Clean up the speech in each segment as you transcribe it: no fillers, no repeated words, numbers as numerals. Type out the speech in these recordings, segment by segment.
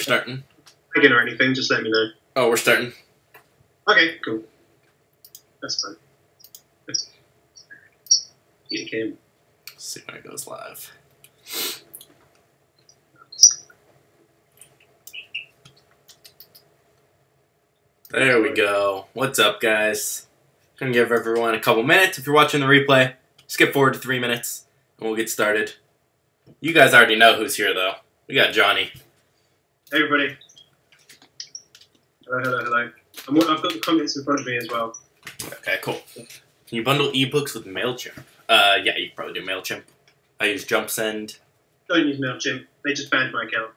Starting. Again or anything, just let me know. Oh, we're starting. Okay, cool. That's fine. You can. Let's see when it goes live. There we go. What's up, guys? Gonna give everyone a couple minutes. If you're watching the replay, skip forward to 3 minutes, and we'll get started. You guys already know who's here, though. We got Johnny. Hey, everybody. Hello. I've got the comments in front of me as well. Okay, cool. Can you bundle ebooks with MailChimp? Yeah, you can probably do MailChimp. I use JumpSend. Don't use MailChimp. They just banned my account.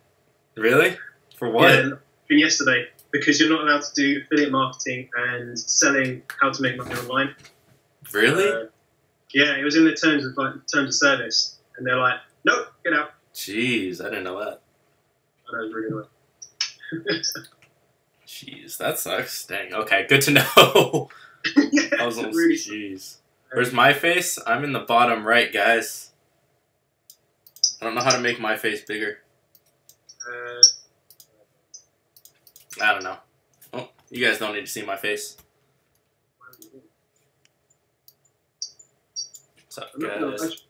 Really? For what? Yeah, yesterday. Because you're not allowed to do affiliate marketing and selling how to make money online. Really? Yeah, it was in the terms of service. And they're like, nope, get out. Jeez, I didn't know that. I know, it was really annoying. Jeez, that sucks. Dang. Okay, good to know. Yeah, I was almost, really. jeez. Where's my face? I'm in the bottom right, guys. I don't know how to make my face bigger. I don't know. Oh, you guys don't need to see my face. What's up, guys?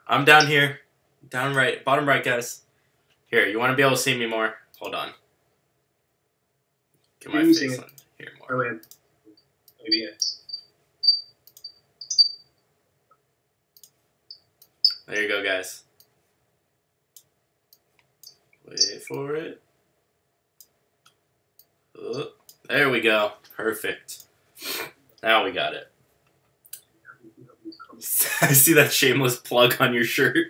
I'm down here. Down right. Bottom right, guys. Here, you want to be able to see me more? Hold on. Get my face on here more. Oh, yeah. Maybe, yes. There you go, guys. Wait for it. Oh, there we go. Perfect. Now we got it. I see that shameless plug on your shirt.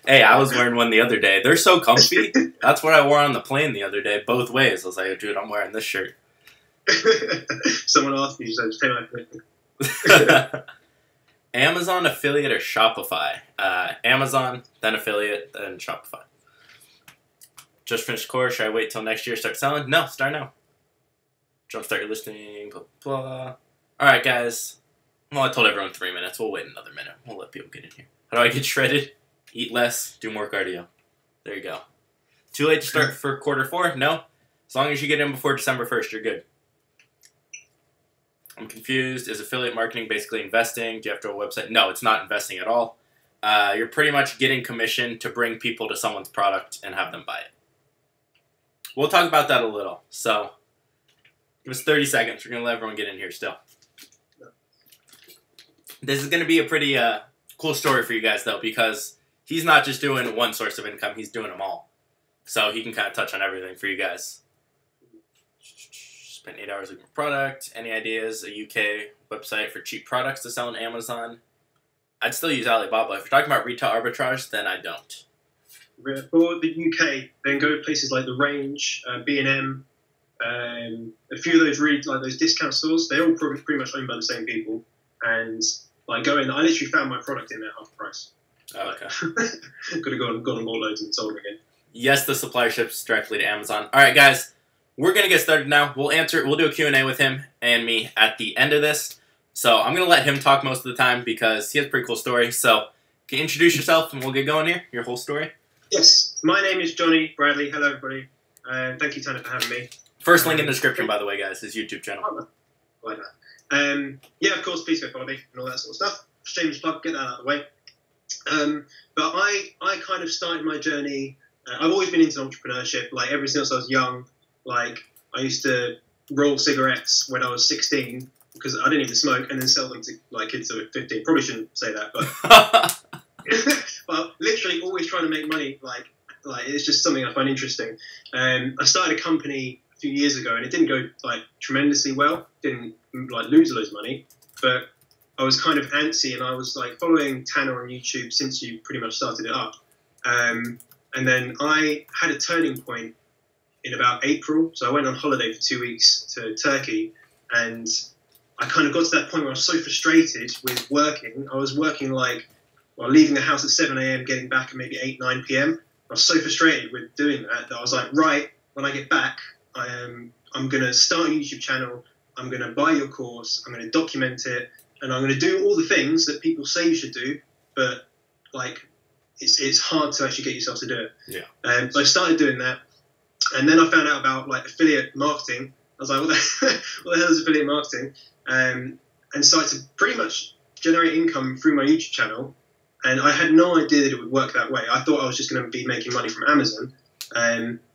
Hey, I was wearing one the other day. They're so comfy. That's what I wore on the plane the other day, both ways. I was like, dude, I'm wearing this shirt. Someone asked me, so just take my Amazon affiliate or Shopify? Amazon, then affiliate, then Shopify. Just finished course. Should I wait till next year to start selling? No, start now. Jumpstart your listing, blah, blah. Alright, guys. Well, I told everyone 3 minutes. We'll wait another minute. We'll let people get in here. How do I get shredded? Eat less, do more cardio. There you go. Too late to start for Q4? No. As long as you get in before December 1st, you're good. I'm confused. Is affiliate marketing basically investing? Do you have to have a website? No, it's not investing at all. You're pretty much getting commission to bring people to someone's product and have them buy it. We'll talk about that a little. So, give us 30 seconds. We're going to let everyone get in here still. This is going to be a pretty cool story for you guys, though, because he's not just doing one source of income. He's doing them all. So he can kind of touch on everything for you guys. Spent 8 hours looking for product. Any ideas? A UK website for cheap products to sell on Amazon? I'd still use Alibaba. If you're talking about retail arbitrage, then I don't. For the UK, then go to places like the Range, B&M, a few of those really like those discount stores. They're all pretty much owned by the same people, and like go in. I literally found my product in there half price. Oh, okay. Could have gone on more loads and sold them again. Yes, the supplier ships directly to Amazon. All right, guys, we're gonna get started now. We'll do a Q&A with him and me at the end of this. So I'm gonna let him talk most of the time because he has a pretty cool story. So can you introduce yourself and we'll get going here? Your whole story. Yes, my name is Johnny Bradley. Hello, everybody. Thank you, Tanner, for having me. First link in the description, by the way, guys, his YouTube channel. Like that. Yeah, of course, please go follow me and all that sort of stuff. Shameless plug, get that out of the way. But I kind of started my journey. I've always been into entrepreneurship. Like ever since I was young. Like I used to roll cigarettes when I was 16 because I didn't even smoke, and then sell them to like kids who were 15. Probably shouldn't say that, but. But literally always trying to make money, like it's just something I find interesting. I started a company a few years ago, and it didn't go like tremendously well. Didn't like lose loads of money, but I was kind of antsy, and I was like following Tanner on YouTube since you pretty much started it up. And then I had a turning point in about April, so I went on holiday for 2 weeks to Turkey, and I kind of got to that point where I was so frustrated with working. I was working leaving the house at 7 a.m., getting back at maybe 8, 9 p.m. I was so frustrated with doing that I was like, right, when I get back, I'm going to start a YouTube channel, I'm going to buy your course, I'm going to document it, and I'm going to do all the things that people say you should do, but like it's hard to actually get yourself to do it. Yeah. So I started doing that, And then I found out about like affiliate marketing. I was like, what the hell is affiliate marketing? And started to pretty much generate income through my YouTube channel. And I had no idea that it would work that way. I thought I was just going to be making money from Amazon,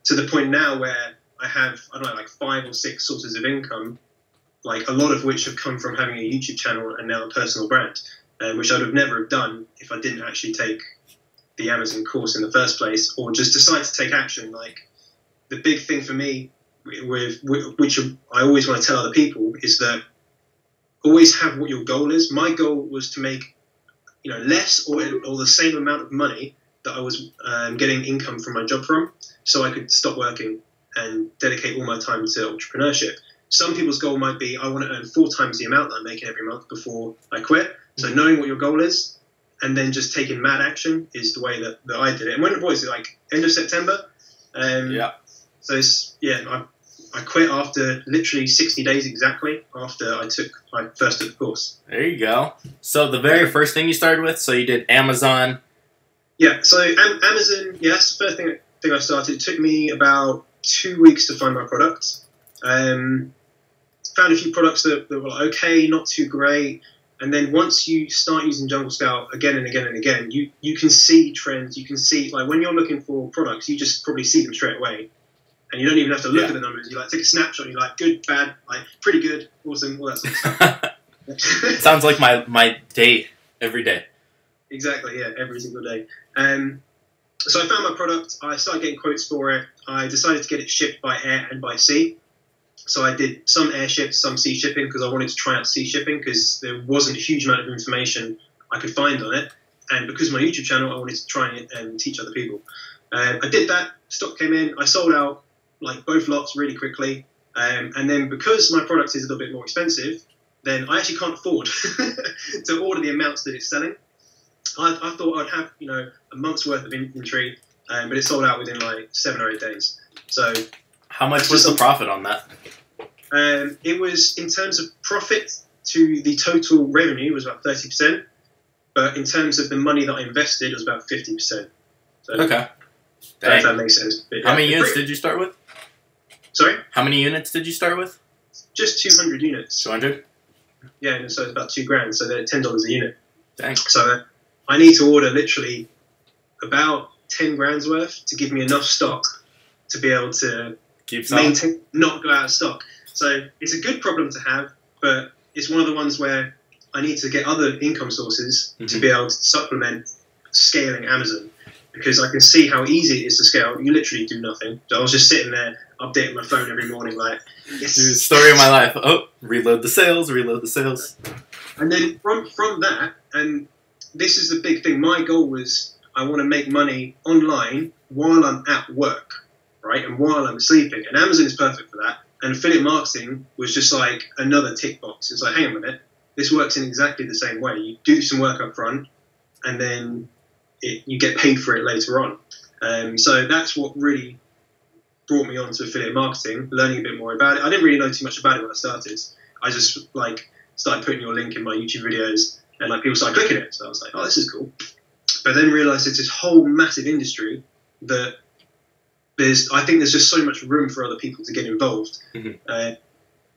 to the point now where I have, I don't know, like 5 or 6 sources of income, like a lot of which have come from having a YouTube channel and now a personal brand, which I would have never have done if I didn't actually take the Amazon course in the first place, or just decide to take action. Like, the big thing for me, which I always want to tell other people, is that always have what your goal is. My goal was to make, less or the same amount of money that I was getting income from my job from, so I could stop working and dedicate all my time to entrepreneurship. Some people's goal might be, I want to earn 4 times the amount that I'm making every month before I quit. So knowing what your goal is and then just taking mad action is the way that I did it. And when it was like end of September, so I quit after literally 60 days exactly after I first took the course. There you go. So the very first thing you started with, so you did Amazon. Yeah, so Amazon, that's the first thing I started. It took me about 2 weeks to find my products. Found a few products that were like, okay, not too great. And then once you start using Jungle Scout again and again and again, you can see trends. You can see, like, when you're looking for products, you just probably see them straight away. And you don't even have to look at the numbers. You take a snapshot and you're like, good, bad, pretty good, awesome, all that sort of stuff. Sounds like my day every day. Exactly, yeah, every single day. So I found my product. I started getting quotes for it. I decided to get it shipped by air and by sea. So I did some air ships, some sea shipping, because I wanted to try out sea shipping because there wasn't a huge amount of information I could find on it. And because of my YouTube channel, I wanted to try and teach other people. I did that. Stock came in. I sold out both lots really quickly. And then because my product is a little bit more expensive, then I actually can't afford to order the amounts that it's selling. I thought I'd have, a month's worth of inventory, but it sold out within 7 or 8 days. So how much was the profit on that? It was, in terms of profit to the total revenue, was about 30%. But in terms of the money that I invested, it was about 50%. So okay. If that makes sense. But, how many units did you start with? Sorry? How many units did you start with? Just 200 units. 200? Yeah, and so it's about $2,000, so they're $10 a unit. Dang. So I need to order literally about 10 grand's worth to give me enough stock to be able to maintain, not go out of stock. So it's a good problem to have, but it's one of the ones where I need to get other income sources to be able to supplement scaling Amazon, because I can see how easy it is to scale. You literally do nothing. So I was just sitting there updating my phone every morning, yes. Dude, story of my life. Oh, reload the sales, reload the sales. And then from that, and this is the big thing, my goal was I want to make money online while I'm at work, right? And while I'm sleeping. And Amazon is perfect for that. And affiliate marketing was just another tick box. It's hang on a minute. This works in exactly the same way. You do some work up front, and then you get paid for it later on. So that's what really brought me on to affiliate marketing, learning a bit more about it. I didn't really know too much about it when I started. I just started putting your link in my YouTube videos, and people started clicking it. So I was like, oh, this is cool. But then realised it's this whole massive industry that I think there's just so much room for other people to get involved.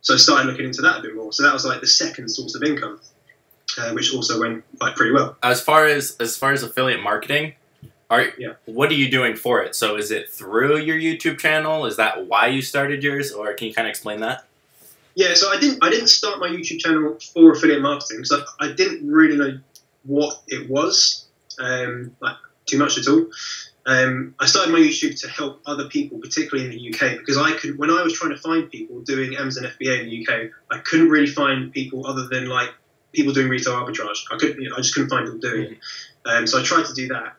So I started looking into that a bit more. So that was the second source of income, which also went pretty well. As far as affiliate marketing, what are you doing for it? So is it through your YouTube channel? Is that why you started yours, or can you kind of explain that? Yeah, so I didn't start my YouTube channel for affiliate marketing, so I didn't really know what it was, too much at all. I started my YouTube to help other people, particularly in the UK, because when I was trying to find people doing Amazon FBA in the UK, I couldn't really find people other than people doing retail arbitrage. I just couldn't find people doing it. So I tried to do that.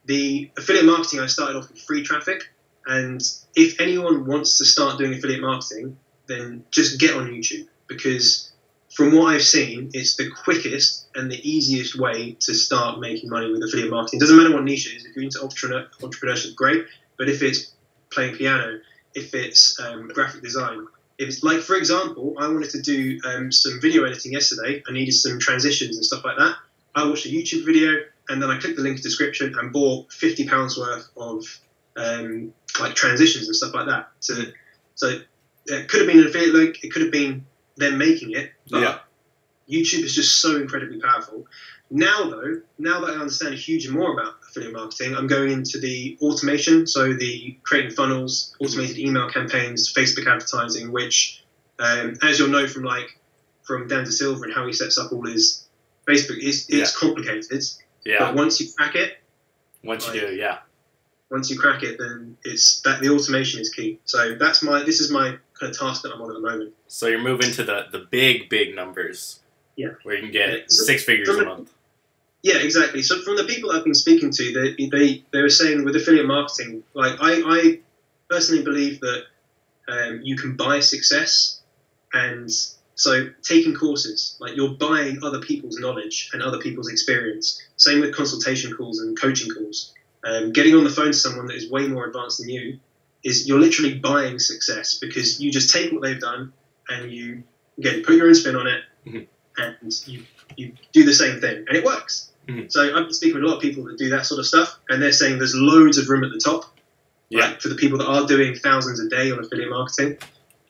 The affiliate marketing, I started off with free traffic, and if anyone wants to start doing affiliate marketing, then just get on YouTube, because from what I've seen, it's the quickest and the easiest way to start making money with affiliate marketing. It doesn't matter what niche it is. If you're into entrepreneurship, great. But if it's playing piano, if it's graphic design, if it's for example, I wanted to do some video editing yesterday. I needed some transitions and stuff like that. I watched a YouTube video, and then I clicked the link in the description and bought £50 worth of like transitions and stuff like that. So it could have been an affiliate link, it could have been them making it, but YouTube is just so incredibly powerful. Now though, now that I understand a huge more about affiliate marketing, I'm going into the automation, so the creating funnels, automated email campaigns, Facebook advertising, which, as you'll know from Dan DeSilva and how he sets up all his Facebook, it's complicated. Yeah. But once you crack it, once you crack it, then it's that the automation is key. So this is my kind of task that I'm on at the moment. So you're moving to the big numbers. Yeah. Where you can get 6 figures a month. Yeah, exactly. So from the people that I've been speaking to, they were saying with affiliate marketing, like I personally believe that you can buy success, and so taking courses, like you're buying other people's knowledge and other people's experience. Same with consultation calls and coaching calls. Getting on the phone to someone that is way more advanced than you is you're literally buying success, because you just take what they've done and you put your own spin on it, and you do the same thing, and it works. So I've been speaking with a lot of people that do that sort of stuff, and they're saying there's loads of room at the top, right, for the people that are doing thousands a day on affiliate marketing,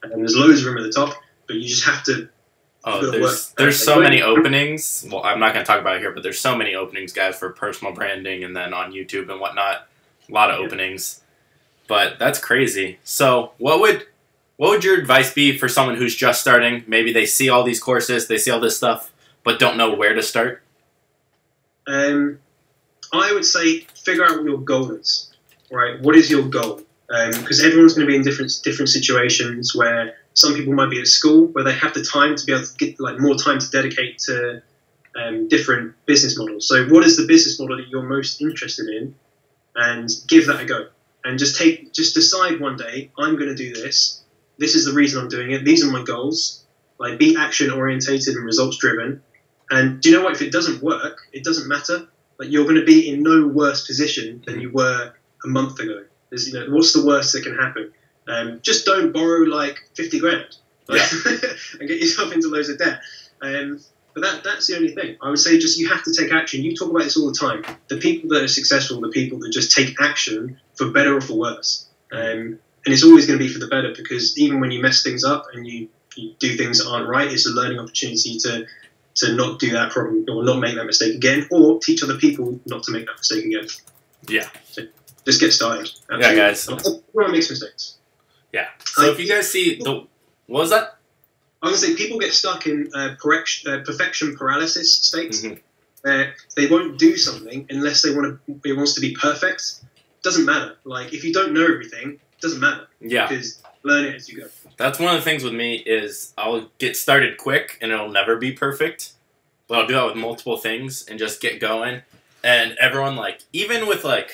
and there's loads of room at the top, but you just have to. There's so many openings. Well, I'm not going to talk about it here, but there's so many openings, guys, for personal branding, and then on YouTube and whatnot, a lot of openings. But that's crazy. So what would your advice be for someone who's just starting? Maybe they see all these courses, they see all this stuff, but don't know where to start. I would say figure out what your goal is. Right? What is your goal? Because everyone's going to be in different situations where some people might be at school where they have the time to be able to get more time to dedicate to different business models. So what is the business model that you're most interested in, and give that a go. And just decide one day, I'm going to do this. This is the reason I'm doing it. These are my goals. Like, be action orientated and results driven. And do you know what? If it doesn't work, it doesn't matter. Like, you're going to be in no worse position than you were a month ago. What's the worst that can happen? Just don't borrow like 50 grand and get yourself into loads of debt. But that's the only thing. I would say just you have to take action. You talk about this all the time. The people that are successful are the people that just take action for better or for worse. And it's always going to be for the better, because even when you mess things up and you do things that aren't right, it's a learning opportunity to not do that problem or not make that mistake again, or teach other people not to make that mistake again. Yeah. So just get started. Absolutely. Yeah, guys. Everyone makes mistakes. Yeah. So if you guys see what was that? I was going to say, people get stuck in perfection paralysis states. They won't do something unless it wants to be perfect. Doesn't matter. Like, if you don't know everything, it doesn't matter. Yeah. Because learn it as you go. That's one of the things with me is I'll get started quick and it'll never be perfect. But I'll do that with multiple things and just get going. And everyone, like, even with, like,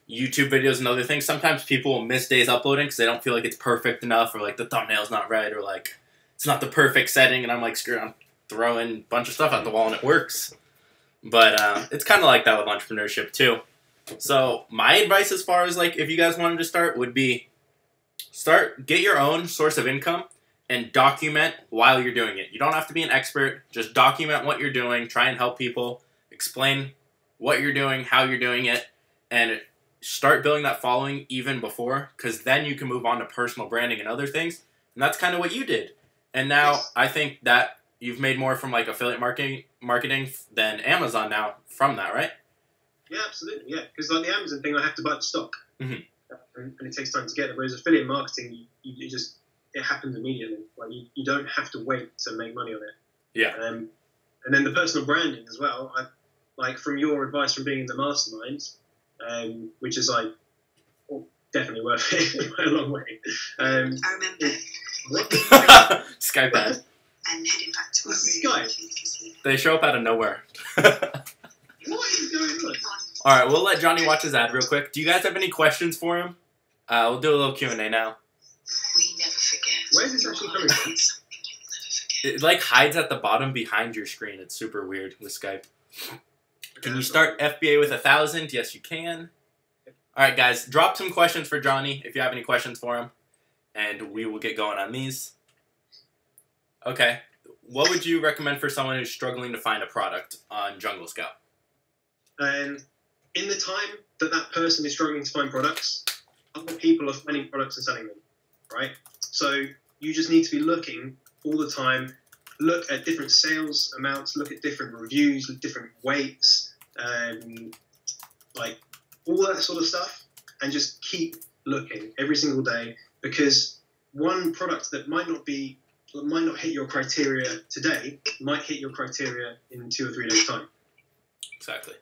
YouTube videos and other things, sometimes people will miss days uploading because they don't feel like it's perfect enough, or, like, the thumbnail's not right, or, like, it's not the perfect setting, and I'm like, screw it, I'm throwing a bunch of stuff at the wall and it works. But it's kind of like that with entrepreneurship too. So my advice as far as, like, if you guys wanted to start would be get your own source of income and document while you're doing it. You don't have to be an expert, just document what you're doing, try and help people, explain what you're doing, how you're doing it, and start building that following even before, because then you can move on to personal branding and other things. And that's kind of what you did. And now I think that you've made more from, like, affiliate marketing than Amazon now from that, right? Yeah, absolutely. Yeah, because like the Amazon thing, I have to buy the stock, and it takes time to get there. Whereas affiliate marketing, it happens immediately. Like, you don't have to wait to make money on it. Yeah. And then the personal branding as well. Like, from your advice from being in the mastermind, which is like definitely worth it by a long way. I remember. Skype ad. And heading back to work. Skype. They show up out of nowhere. What is going on? Alright, we'll let Johnny watch his ad real quick. Do you guys have any questions for him? We'll do a little Q&A now. We never forget. Where is this actually coming from? It, like, hides at the bottom behind your screen. It's super weird with Skype. Can you start FBA with 1,000? Yes, you can. Alright, guys, drop some questions for Johnny if you have any questions for him, and we will get going on these. Okay. What would you recommend for someone who's struggling to find a product on Jungle Scout? In the time that person is struggling to find products, other people are finding products and selling them, right? So you just need to be looking all the time, look at different sales amounts, look at different reviews, different weights, like all that sort of stuff, and just keep looking every single day, because one product that might not hit your criteria today might hit your criteria in 2 or 3 days' time. Exactly.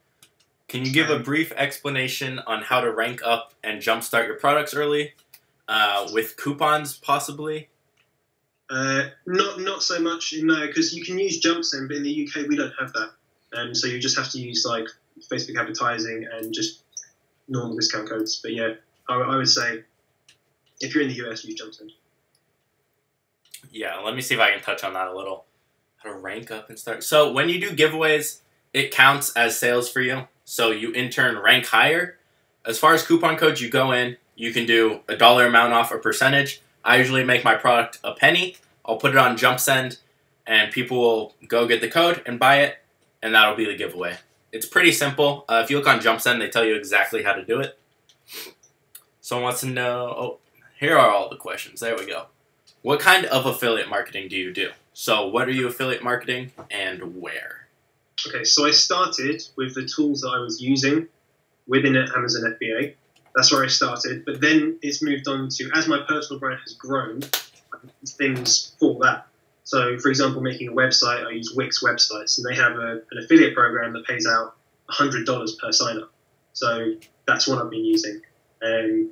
Can you give a brief explanation on how to rank up and jumpstart your products early, with coupons possibly? Not so much, no, because you can use JumpSend, but in the UK we don't have that, so you just have to use like Facebook advertising and just normal discount codes. But yeah, I would say if you're in the US, use JumpSend. Yeah, let me see if I can touch on that a little. How to rank up and start. So when you do giveaways, it counts as sales for you. So you in turn rank higher. As far as coupon codes, you go in, you can do a dollar amount off a percentage. I usually make my product a penny. I'll put it on JumpSend, and people will go get the code and buy it, and that'll be the giveaway. It's pretty simple. If you look on JumpSend, they tell you exactly how to do it. Someone wants to know, oh, here are all the questions. There we go. What kind of affiliate marketing do you do? So what are you affiliate marketing and where? Okay, so I started with the tools that I was using within Amazon FBA. That's where I started, but then it's moved on to, as my personal brand has grown, things for that. So, for example, making a website, I use Wix websites, and they have an affiliate program that pays out $100 per sign-up. So that's what I've been using.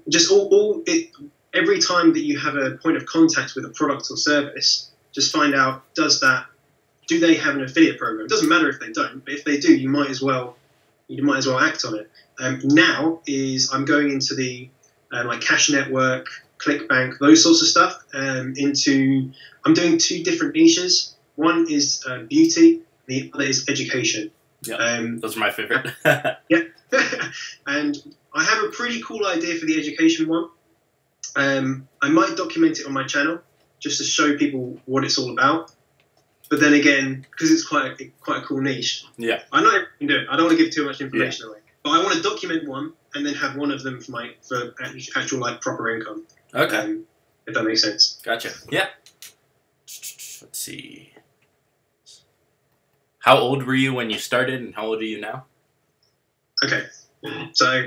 Just every time that you have a point of contact with a product or service, just find out, do they have an affiliate program? It doesn't matter if they don't, but if they do, you might as well act on it. Now I'm going into the like Cash Network, ClickBank, those sorts of stuff. I'm doing 2 different niches. One is beauty, the other is education. Yeah, those are my favorite. Yeah, and I have a pretty cool idea for the education one. I might document it on my channel just to show people what it's all about. But then again, because it's quite a cool niche, yeah, I know I can do it. I don't want to give too much information away, but I want to document one and then have one of them for actual like proper income. Okay, if that makes sense. Gotcha. Yeah. Let's see. How old were you when you started, and how old are you now? Okay, so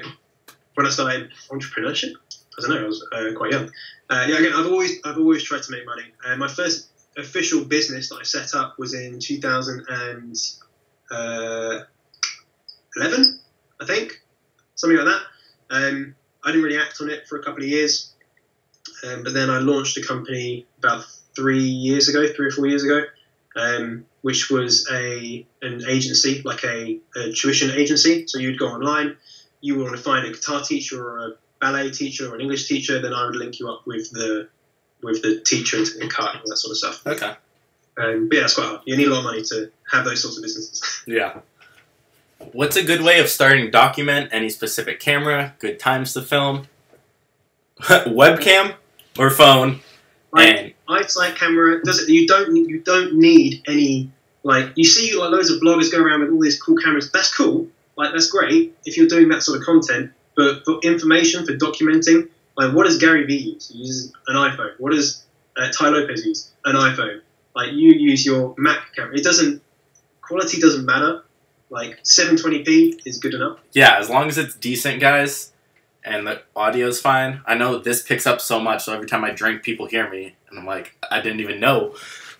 when I started entrepreneurship, I don't know, I was quite young. Yeah, again, I've always tried to make money. My first official business that I set up was in 2011, I think, something like that. I didn't really act on it for a couple of years, but then I launched a company about 3 or 4 years ago, which was an agency, like a tuition agency. So you'd go online, you would want to find a guitar teacher or a ballet teacher or an English teacher, then I would link you up with the teacher to the cut and all that sort of stuff. Okay. But yeah, it's quite hard. You need a lot of money to have those sorts of businesses. Yeah. What's a good way of starting Document? Any specific camera? Good times to film? Webcam or phone? Like, iSight camera you don't need any, like, you see like loads of bloggers go around with all these cool cameras. That's cool. Like, that's great if you're doing that sort of content. But for information, for documenting, like, what does Gary Vee use? He uses an iPhone. What does Ty Lopez use? An iPhone. Like, you use your Mac camera. Quality doesn't matter. Like, 720p is good enough. Yeah, as long as it's decent, guys, and the audio's fine. I know this picks up so much, so every time I drink, people hear me, and I'm like, I didn't even know.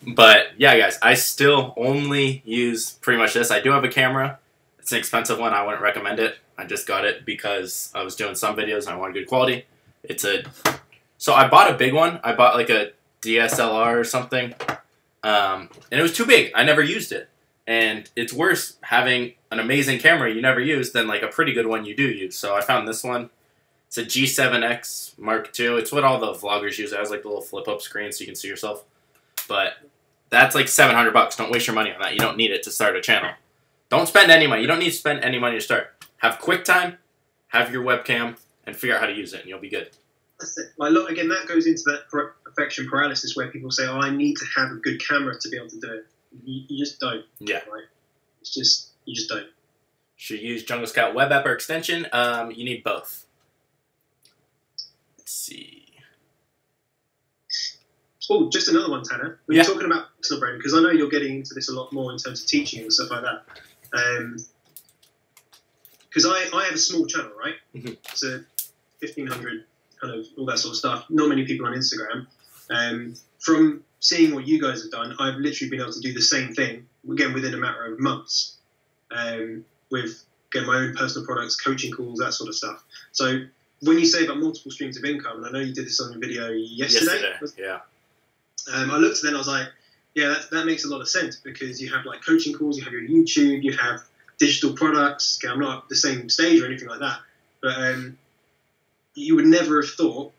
But yeah, guys, I still only use pretty much this. I do have a camera. It's an expensive one. I wouldn't recommend it. I just got it because I was doing some videos and I wanted good quality. So I bought a big one. I bought like a DSLR or something. And it was too big. I never used it. And it's worse having an amazing camera you never use than like a pretty good one you do use. So I found this one. It's a G7X Mark II. It's what all the vloggers use. It has like the little flip-up screen so you can see yourself. But that's like $700. Don't waste your money on that. You don't need it to start a channel. Don't spend any money. You don't need to spend any money to start. Have QuickTime, have your webcam, and figure out how to use it, and you'll be good. That's it. Like, look, again, that goes into that perfection paralysis where people say, oh, I need to have a good camera to be able to do it. You just don't. Yeah. Right? You just don't. Should you use Jungle Scout web app or extension? You need both. Let's see. Oh, just another one, Tanner. When you're talking about personal branding, because I know you're getting into this a lot more in terms of teaching and stuff like that. Because I have a small channel, right? Mm-hmm. It's a 1,500 kind of all that sort of stuff. Not many people on Instagram. From seeing what you guys have done, I've literally been able to do the same thing again within a matter of months. With again my own personal products, coaching calls, that sort of stuff. So when you say about multiple streams of income, and I know you did this on your video yesterday. Yeah. I looked at it and I was like, yeah, that makes a lot of sense because you have like coaching calls, you have your YouTube, you have digital products. Okay, I'm not at the same stage or anything like that, but you would never have thought,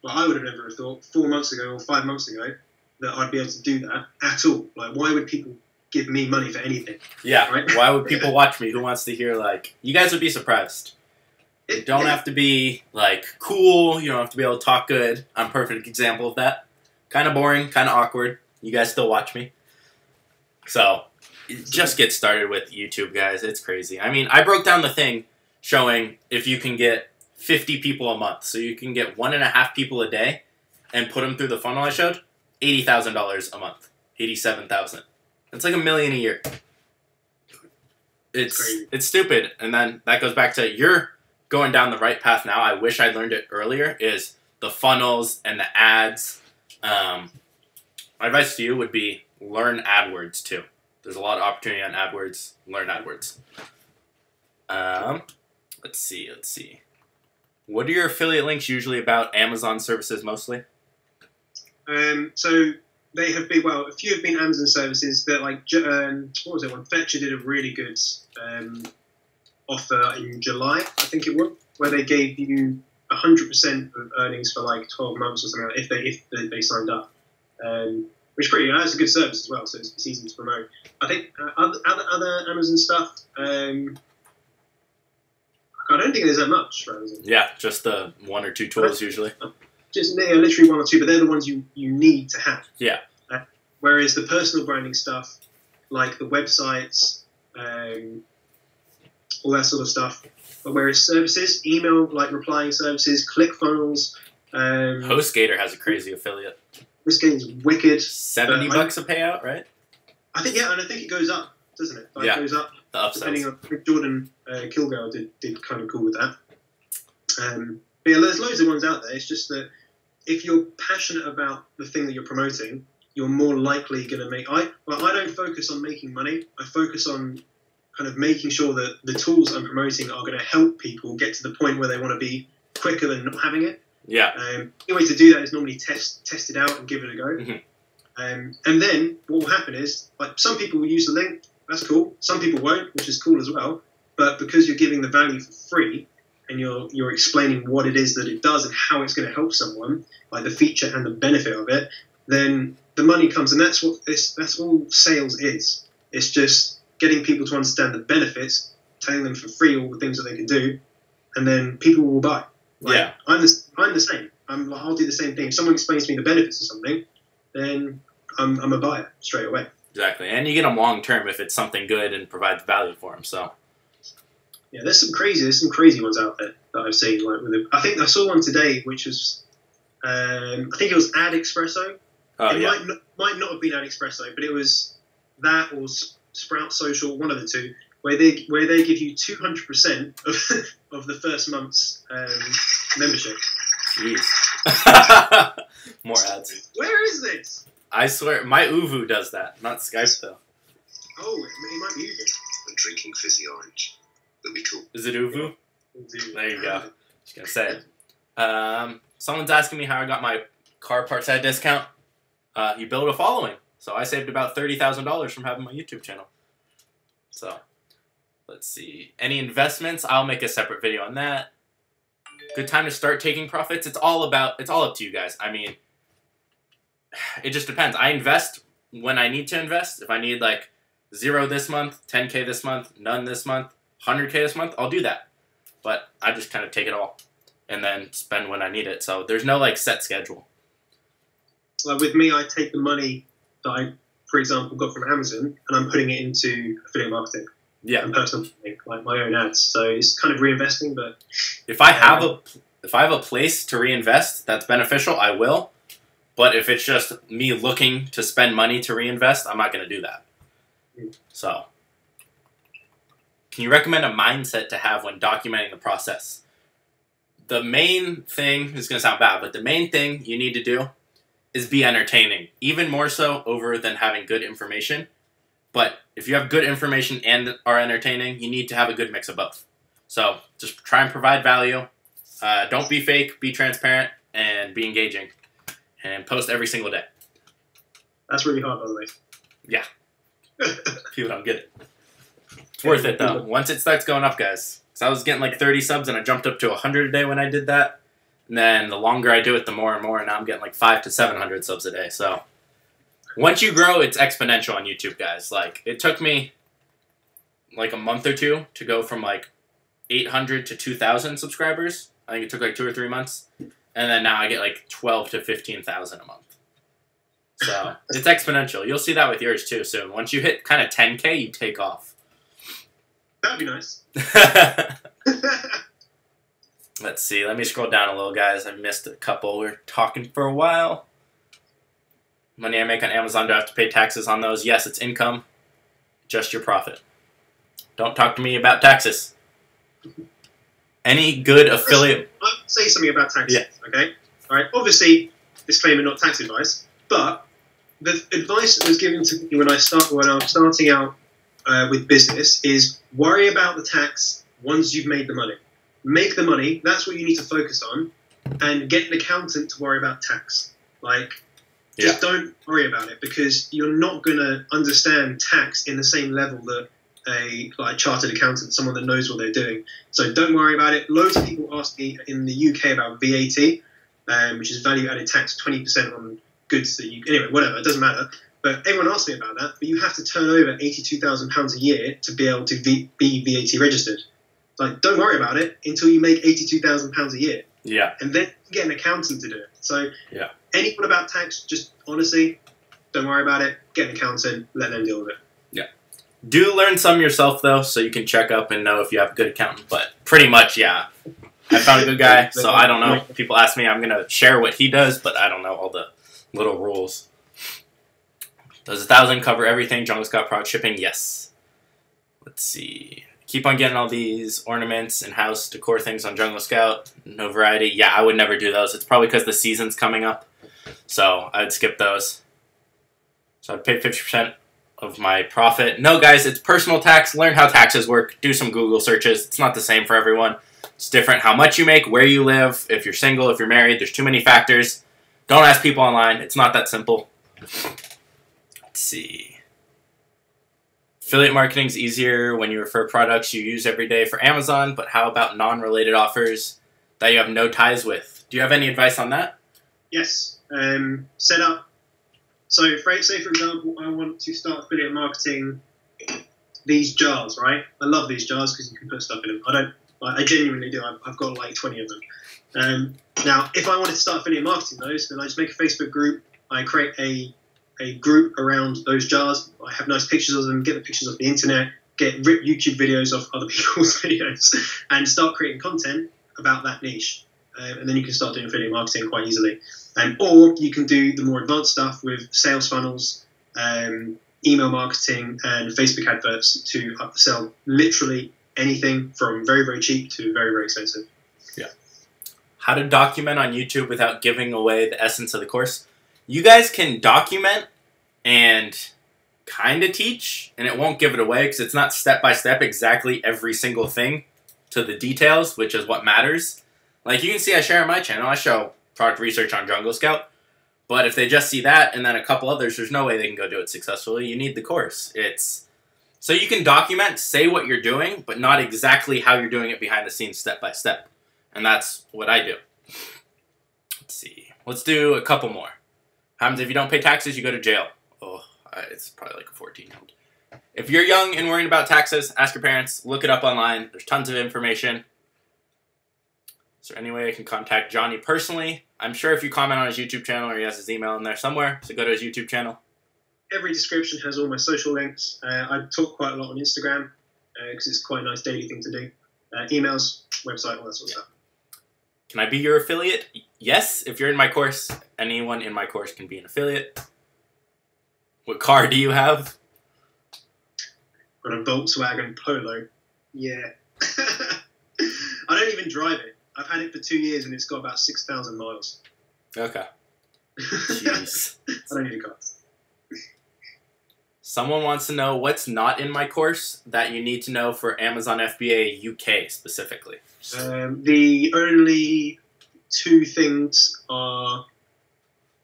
well, I would have never have thought 4 months ago or 5 months ago that I'd be able to do that at all. Like, why would people give me money for anything? Yeah, right? Why would people watch me? Who wants to hear, like, you guys would be surprised. You don't have to be, like, cool. You don't have to be able to talk good. I'm a perfect example of that. Kind of boring, kind of awkward. You guys still watch me. So, just get started with YouTube, guys. It's crazy. I mean, I broke down the thing showing if you can get 50 people a month. So you can get 1.5 people a day and put them through the funnel I showed. $80,000 a month. $87,000. That's like $1 million a year. It's stupid. And then that goes back to you're going down the right path now. I wish I learned it earlier. Is the funnels and the ads. My advice to you would be learn AdWords too. There's a lot of opportunity on AdWords. Learn AdWords. Let's see. What are your affiliate links usually about? Amazon services mostly? So they have been, well, a few have been Amazon services that like, what was it one? Fetcher did a really good offer in July, I think it was, where they gave you 100% of earnings for like 12 months or something like that if they signed up. Which is pretty, that's a good service as well, so it's easy to promote. I think other Amazon stuff, I don't think there's that much for Amazon. Yeah, just the 1 or 2 tools usually. Just literally 1 or 2, but they're the ones you need to have. Yeah. Whereas the personal branding stuff, like the websites, all that sort of stuff, but where it's services, email, like replying services, ClickFunnels. HostGator has a crazy affiliate. This game's wicked. $70 a payout, right? I think, yeah, and I think it goes up, doesn't it? Like, yeah. It goes up. The upsells. Depending on Jordan Kilgore did kind of cool with that. But yeah, there's loads of ones out there. It's just that if you're passionate about the thing that you're promoting, you're more likely going to make. I don't focus on making money. I focus on kind of making sure that the tools I'm promoting are going to help people get to the point where they want to be quicker than not having it. Yeah. The way to do that is normally test it out and give it a go. Mm-hmm. And then what will happen is, like, some people will use the link. That's cool. Some people won't, which is cool as well. But because you're giving the value for free and you're explaining what it is that it does and how it's going to help someone, like the feature and the benefit of it, then the money comes. And that's all sales is. It's just getting people to understand the benefits, telling them for free all the things that they can do, and then people will buy. Like, yeah. I'm the same. I'll do the same thing. If someone explains to me the benefits of something, then I'm a buyer straight away. Exactly, and you get them long term if it's something good and provides value for them. So, yeah, there's some crazy ones out there that I've seen. Like I think I saw one today, which was I think it was Ad Espresso. Might not have been Ad Espresso, but it was that or Sprout Social, one of the two, where they give you 200% of the first month's membership. Jeez. More ads. Where is this? I swear, my Uvu does that, not Skype though. Oh, it might be Uvu. I'm drinking fizzy orange. It'll be cool. Is it Uvu? There you go. Just gonna say it. Someone's asking me how I got my car parts at a discount. You build a following. So I saved about $30,000 from having my YouTube channel. So, let's see. Any investments? I'll make a separate video on that. Good time to start taking profits? It's all up to you guys. I mean, it just depends. I invest when I need to invest. If I need like 0 this month, 10K this month, none this month, 100K this month, I'll do that. But I just kind of take it all and then spend when I need it. So there's no like set schedule. Like with me, I take the money that I, for example, got from Amazon and I'm putting it into affiliate marketing. Yeah. And personal, like my own ads. So it's kind of reinvesting, but if I have If I have a place to reinvest that's beneficial, I will. But if it's just me looking to spend money to reinvest, I'm not going to do that. So, can you recommend a mindset to have when documenting the process? The main thing, is going to sound bad, but the main thing you need to do is be entertaining. Even more so over than having good information. But if you have good information and are entertaining, you need to have a good mix of both. So, just try and provide value. Don't be fake, be transparent, and be engaging. And post every single day. That's really hard, by the way. Yeah. People don't get it. It's worth it, though. Once it starts going up, guys. Because I was getting like 30 subs, and I jumped up to 100 a day when I did that. And then the longer I do it, the more and more. And now I'm getting like 500 to 700 subs a day. So once you grow, it's exponential on YouTube, guys. Like, it took me like a month or two to go from like 800 to 2,000 subscribers. I think it took like 2 or 3 months. And then now I get like 12 to 15,000 a month. So it's exponential. You'll see that with yours too soon. Once you hit kind of 10K, you take off. That'd be nice. Let's see. Let me scroll down a little, guys. I missed a couple. We're talking for a while. Money I make on Amazon, do I have to pay taxes on those? Yes, it's income. Just your profit. Don't talk to me about taxes. Any good affiliate... I'll say something about taxes, okay? All right, obviously, disclaimer, not tax advice, but the advice that was given to me when I was starting out with business is worry about the tax once you've made the money. Make the money, that's what you need to focus on, and get an accountant to worry about tax. Like, just don't worry about it, because you're not going to understand tax in the same level that a chartered accountant, someone that knows what they're doing. So don't worry about it. Loads of people ask me in the UK about VAT, which is value added tax, 20% on goods that you... Anyway, whatever, it doesn't matter. But everyone asks me about that. But you have to turn over £82,000 a year to be able to be VAT registered. Like, don't worry about it until you make £82,000 a year. Yeah. And then get an accountant to do it. So anyone about tax, just honestly, don't worry about it. Get an accountant, let them deal with it. Do learn some yourself, though, so you can check up and know if you have a good accountant. But pretty much, I found a good guy, so I don't know. People ask me, I'm going to share what he does, but I don't know all the little rules. Does 1,000 cover everything? Jungle Scout product shipping? Yes. Let's see. Keep on getting all these ornaments and house decor things on Jungle Scout. No variety. Yeah, I would never do those. It's probably because the season's coming up, so I'd skip those. So I'd pay 50% of my profit. No, guys, it's personal tax. Learn how taxes work. Do some Google searches. It's not the same for everyone. It's different how much you make, where you live, if you're single, if you're married. There's too many factors. Don't ask people online. It's not that simple. Let's see. Affiliate marketing is easier when you refer products you use every day for Amazon, but how about non-related offers that you have no ties with? Do you have any advice on that? Yes. Set up. So, say for example, I want to start affiliate marketing these jars, right? I love these jars because you can put stuff in them. I genuinely do. I've got like 20 of them. Now, if I wanted to start affiliate marketing those, then I just make a Facebook group. I create a group around those jars. I have nice pictures of them, get the pictures off the internet, get YouTube videos of other people's videos, and start creating content about that niche. And then you can start doing affiliate marketing quite easily. Or you can do the more advanced stuff with sales funnels, email marketing, and Facebook adverts to upsell literally anything from very, very cheap to very, very expensive. Yeah. How to document on YouTube without giving away the essence of the course. You guys can document and kind of teach, and it won't give it away because it's not step-by-step exactly every single thing to the details, which is what matters. Like, you can see I share on my channel, I show product research on Jungle Scout, but if they just see that and then a couple others, there's no way they can go do it successfully. You need the course. So you can document, say what you're doing, but not exactly how you're doing it behind the scenes step-by-step. And that's what I do. Let's see. Let's do a couple more. Happens if you don't pay taxes, you go to jail. Oh, it's probably like a 14-year-old. If you're young and worrying about taxes, ask your parents. Look it up online. There's tons of information. Is there any way I can contact Johnny personally? I'm sure if you comment on his YouTube channel or he has his email in there somewhere, so go to his YouTube channel. Every description has all my social links. I talk quite a lot on Instagram because it's quite a nice daily thing to do. Emails, website, all that sort of stuff. Can I be your affiliate? Yes, if you're in my course, anyone in my course can be an affiliate. What car do you have? Got a Volkswagen Polo. Yeah. I don't even drive it. I've had it for 2 years and it's got about 6,000 miles. Okay. Jeez. I don't need a car. Someone wants to know what's not in my course that you need to know for Amazon FBA UK specifically. The only two things are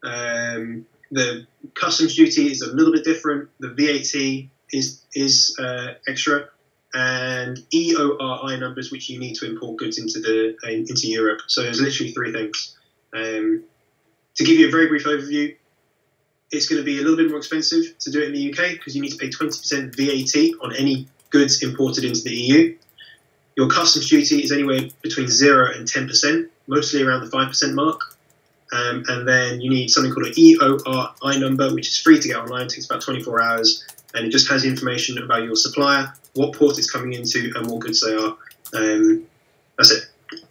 the customs duty is a little bit different. The VAT is extra, and EORI numbers, which you need to import goods into Europe. So there's literally three things. To give you a very brief overview, it's going to be a little bit more expensive to do it in the UK because you need to pay 20% VAT on any goods imported into the EU. Your customs duty is anywhere between 0 and 10%, mostly around the 5% mark. And then you need something called an EORI number, which is free to get online. It takes about 24 hours. And it just has information about your supplier, what port it's coming into, and what goods they are. That's it.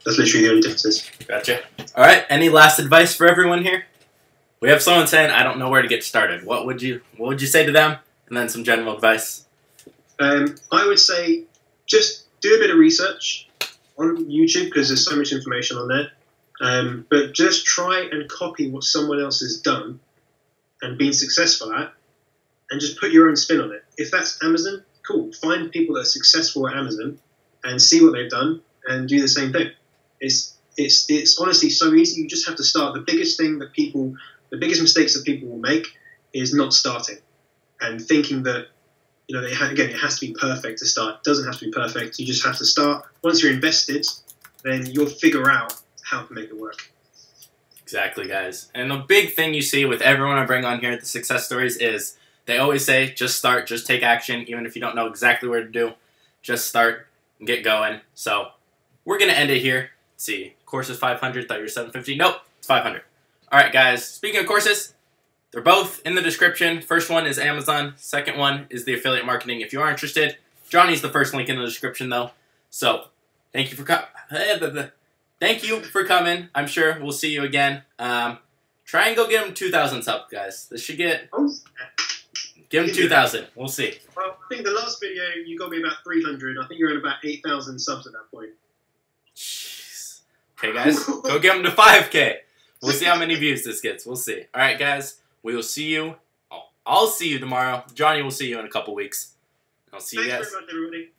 That's literally the only differences. Gotcha. All right. Any last advice for everyone here? We have someone saying, I don't know where to get started. What would you say to them? And then some general advice. I would say just do a bit of research on YouTube because there's so much information on there. But just try and copy what someone else has done and been successful at, and just put your own spin on it. If that's Amazon, cool. Find people that are successful at Amazon and see what they've done and do the same thing. It's honestly so easy. You just have to start. The biggest mistakes that people will make is not starting and thinking that, again, it has to be perfect to start. It doesn't have to be perfect. You just have to start. Once you're invested, then you'll figure out how to make it work. Exactly, guys. And the big thing you see with everyone I bring on here at the success stories is they always say, just start, just take action, even if you don't know exactly where to do. Just start and get going. So we're going to end it here. Let's see. Course is 500. Thought you were 750. Nope, it's 500. All right, guys. Speaking of courses, they're both in the description. First one is Amazon. Second one is the affiliate marketing. If you are interested, Johnny's the first link in the description, though. So thank you for coming. I'm sure we'll see you again. Try and go get him 2,000 subs, guys. This should get... Give him 2,000. We'll see. Well, I think the last video, you got me about 300. I think you're at about 8,000 subs at that point. Jeez. Okay, guys. Go get him to 5K. We'll see how many views this gets. We'll see. All right, guys. We will see you. I'll see you tomorrow. Johnny will see you in a couple weeks. I'll see you guys. Thanks very much, everybody.